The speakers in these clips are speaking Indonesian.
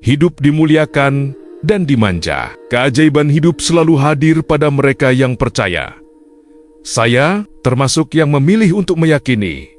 hidup dimuliakan dan dimanja. Keajaiban hidup selalu hadir pada mereka yang percaya. Saya termasuk yang memilih untuk meyakini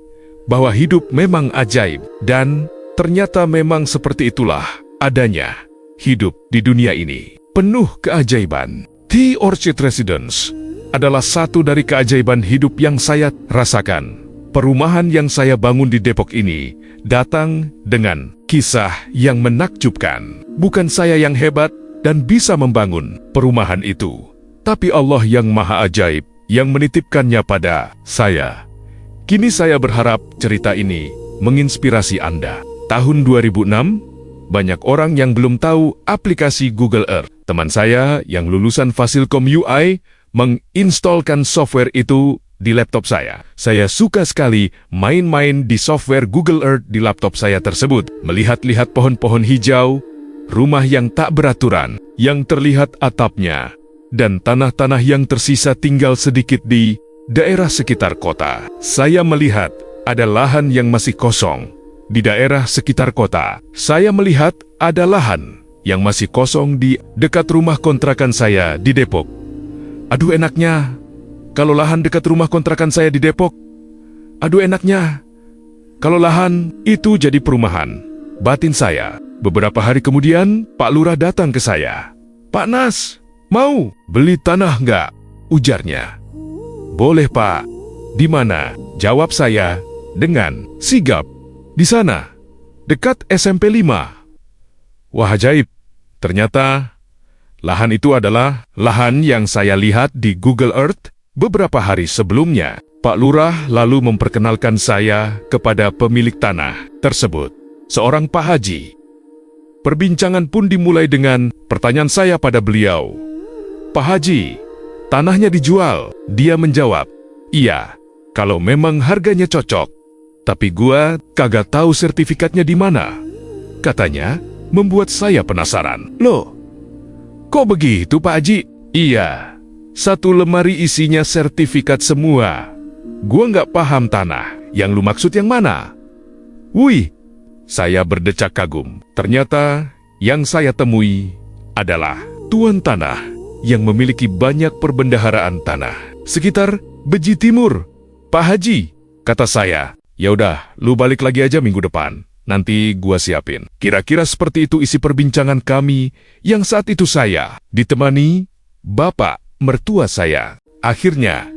bahwa hidup memang ajaib, dan ternyata memang seperti itulah adanya hidup di dunia ini. Penuh keajaiban. The Orchid Residence adalah satu dari keajaiban hidup yang saya rasakan. Perumahan yang saya bangun di Depok ini datang dengan kisah yang menakjubkan. Bukan saya yang hebat dan bisa membangun perumahan itu, tapi Allah yang maha ajaib yang menitipkannya pada saya. Kini saya berharap cerita ini menginspirasi Anda. Tahun 2006, banyak orang yang belum tahu aplikasi Google Earth. Teman saya yang lulusan Fasilkom UI menginstalkan software itu di laptop saya. Saya suka sekali main-main di software Google Earth di laptop saya tersebut. Melihat-lihat pohon-pohon hijau, rumah yang tak beraturan, yang terlihat atapnya, dan tanah-tanah yang tersisa tinggal sedikit di daerah sekitar kota. Saya melihat ada lahan yang masih kosong di daerah sekitar kota. Saya melihat ada lahan yang masih kosong di dekat rumah kontrakan saya di Depok. Aduh enaknya, kalau lahan dekat rumah kontrakan saya di Depok. Aduh enaknya, kalau lahan itu jadi perumahan. Batin saya. Beberapa hari kemudian, Pak Lurah datang ke saya. Pak Nas, mau beli tanah nggak? Ujarnya. Boleh Pak. Di mana? Jawab saya dengan sigap. Di sana, dekat SMP 5. Wah ajaib. Ternyata, lahan itu adalah lahan yang saya lihat di Google Earth beberapa hari sebelumnya. Pak Lurah lalu memperkenalkan saya kepada pemilik tanah tersebut, seorang Pak Haji. Perbincangan pun dimulai dengan pertanyaan saya pada beliau. Pak Haji, tanahnya dijual. Dia menjawab, iya, kalau memang harganya cocok. Tapi gua kagak tahu sertifikatnya di mana. Katanya, membuat saya penasaran. Loh, kok begitu Pak Haji? Iya, satu lemari isinya sertifikat semua. Gua nggak paham tanah. Yang lu maksud yang mana? Wih, saya berdecak kagum. Ternyata yang saya temui adalah tuan tanah yang memiliki banyak perbendaharaan tanah sekitar Beji Timur. Pak Haji, kata saya, ya udah, lu balik lagi aja minggu depan. Nanti gua siapin. Kira-kira seperti itu isi perbincangan kami yang saat itu saya ditemani bapak mertua saya. Akhirnya,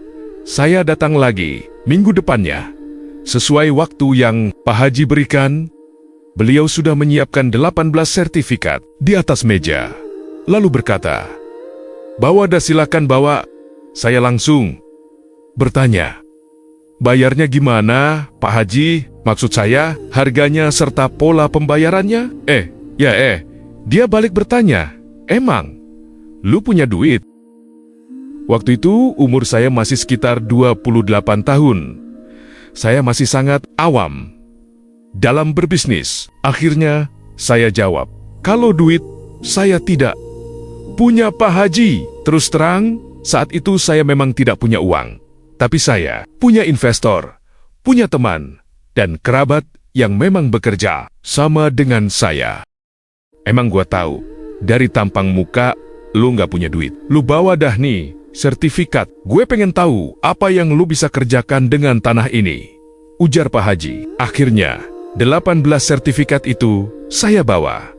saya datang lagi minggu depannya. Sesuai waktu yang Pak Haji berikan, beliau sudah menyiapkan 18 sertifikat di atas meja. Lalu berkata, bawa dah silakan bawa. Saya langsung bertanya, bayarnya gimana Pak Haji? Maksud saya, harganya serta pola pembayarannya? Dia balik bertanya, emang, lu punya duit? Waktu itu umur saya masih sekitar 28 tahun. Saya masih sangat awam dalam berbisnis. Akhirnya saya jawab, kalau duit saya tidak punya Pak Haji. Terus terang, saat itu saya memang tidak punya uang. Tapi saya punya investor, punya teman, dan kerabat yang memang bekerja sama dengan saya. Emang gua tahu, dari tampang muka, lu nggak punya duit. Lu bawa dah nih sertifikat. Gue pengen tahu apa yang lu bisa kerjakan dengan tanah ini, ujar Pak Haji. Akhirnya, 18 sertifikat itu saya bawa.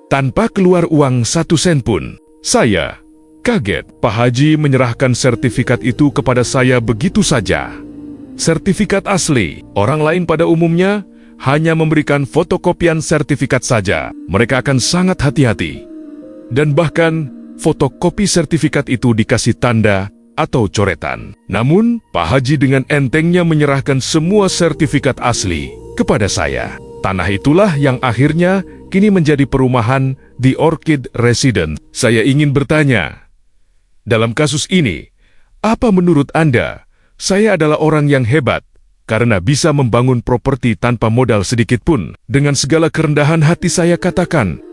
Tanpa keluar uang 1 sen pun. Saya kaget. Pak Haji menyerahkan sertifikat itu kepada saya begitu saja. Sertifikat asli. Orang lain pada umumnya hanya memberikan fotokopian sertifikat saja. Mereka akan sangat hati-hati. Dan bahkan fotokopi sertifikat itu dikasih tanda atau coretan. Namun, Pak Haji dengan entengnya menyerahkan semua sertifikat asli kepada saya. Tanah itulah yang akhirnya kini menjadi perumahan The Orchid Residence. Saya ingin bertanya, dalam kasus ini, apa menurut Anda? Saya adalah orang yang hebat karena bisa membangun properti tanpa modal sedikit pun. Dengan segala kerendahan hati saya katakan,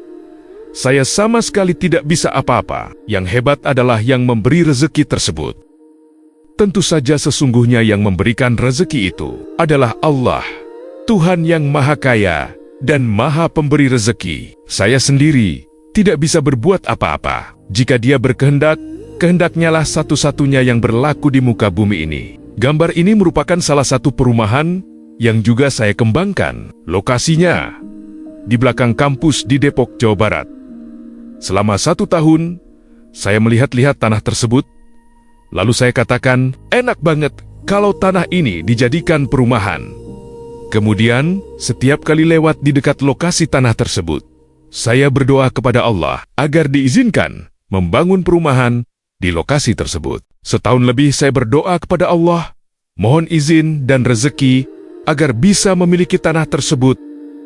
saya sama sekali tidak bisa apa-apa. Yang hebat adalah yang memberi rezeki tersebut. Tentu saja sesungguhnya yang memberikan rezeki itu adalah Allah, Tuhan yang Maha Kaya dan Maha Pemberi rezeki. Saya sendiri tidak bisa berbuat apa-apa. Jika Dia berkehendak, kehendaknyalah satu-satunya yang berlaku di muka bumi ini. Gambar ini merupakan salah satu perumahan yang juga saya kembangkan. Lokasinya di belakang kampus di Depok, Jawa Barat. Selama 1 tahun, saya melihat-lihat tanah tersebut. Lalu saya katakan, enak banget kalau tanah ini dijadikan perumahan. Kemudian, setiap kali lewat di dekat lokasi tanah tersebut, saya berdoa kepada Allah agar diizinkan membangun perumahan di lokasi tersebut. Setahun lebih saya berdoa kepada Allah, mohon izin dan rezeki agar bisa memiliki tanah tersebut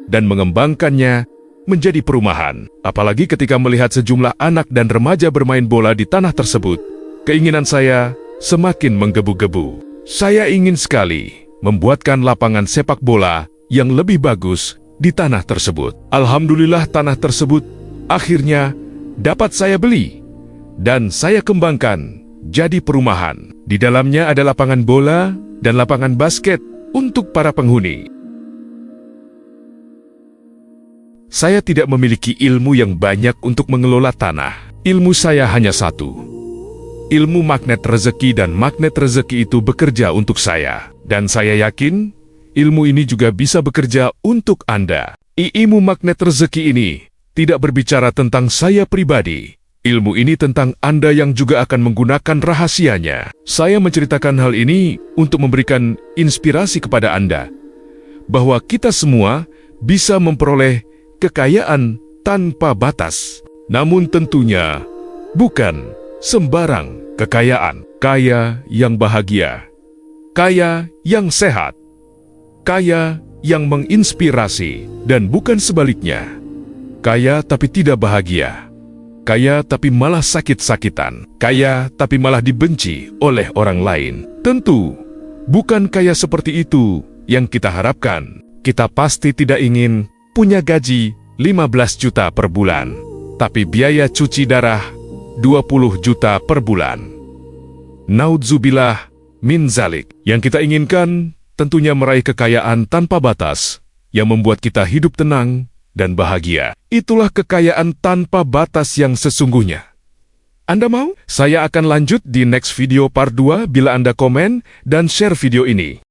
dan mengembangkannya menjadi perumahan. Apalagi ketika melihat sejumlah anak dan remaja bermain bola di tanah tersebut, keinginan saya semakin menggebu-gebu. Saya ingin sekali membuatkan lapangan sepak bola yang lebih bagus di tanah tersebut. Alhamdulillah tanah tersebut akhirnya dapat saya beli dan saya kembangkan jadi perumahan. Di dalamnya ada lapangan bola dan lapangan basket untuk para penghuni. Saya tidak memiliki ilmu yang banyak untuk mengelola tanah. Ilmu saya hanya satu. Ilmu magnet rezeki, dan magnet rezeki itu bekerja untuk saya. Dan saya yakin, ilmu ini juga bisa bekerja untuk Anda. Ilmu magnet rezeki ini tidak berbicara tentang saya pribadi. Ilmu ini tentang Anda yang juga akan menggunakan rahasianya. Saya menceritakan hal ini untuk memberikan inspirasi kepada Anda, bahwa kita semua bisa memperoleh kekayaan tanpa batas. Namun tentunya bukan sembarang kekayaan. Kaya yang bahagia, kaya yang sehat, kaya yang menginspirasi, dan bukan sebaliknya. Kaya tapi tidak bahagia, kaya tapi malah sakit-sakitan, kaya tapi malah dibenci oleh orang lain. Tentu bukan kaya seperti itu yang kita harapkan. Kita pasti tidak ingin punya gaji 15 juta per bulan, tapi biaya cuci darah 20 juta per bulan. Naudzubillah min zalik. Yang kita inginkan tentunya meraih kekayaan tanpa batas yang membuat kita hidup tenang dan bahagia. Itulah kekayaan tanpa batas yang sesungguhnya. Anda mau? Saya akan lanjut di next video part 2 bila Anda komen dan share video ini.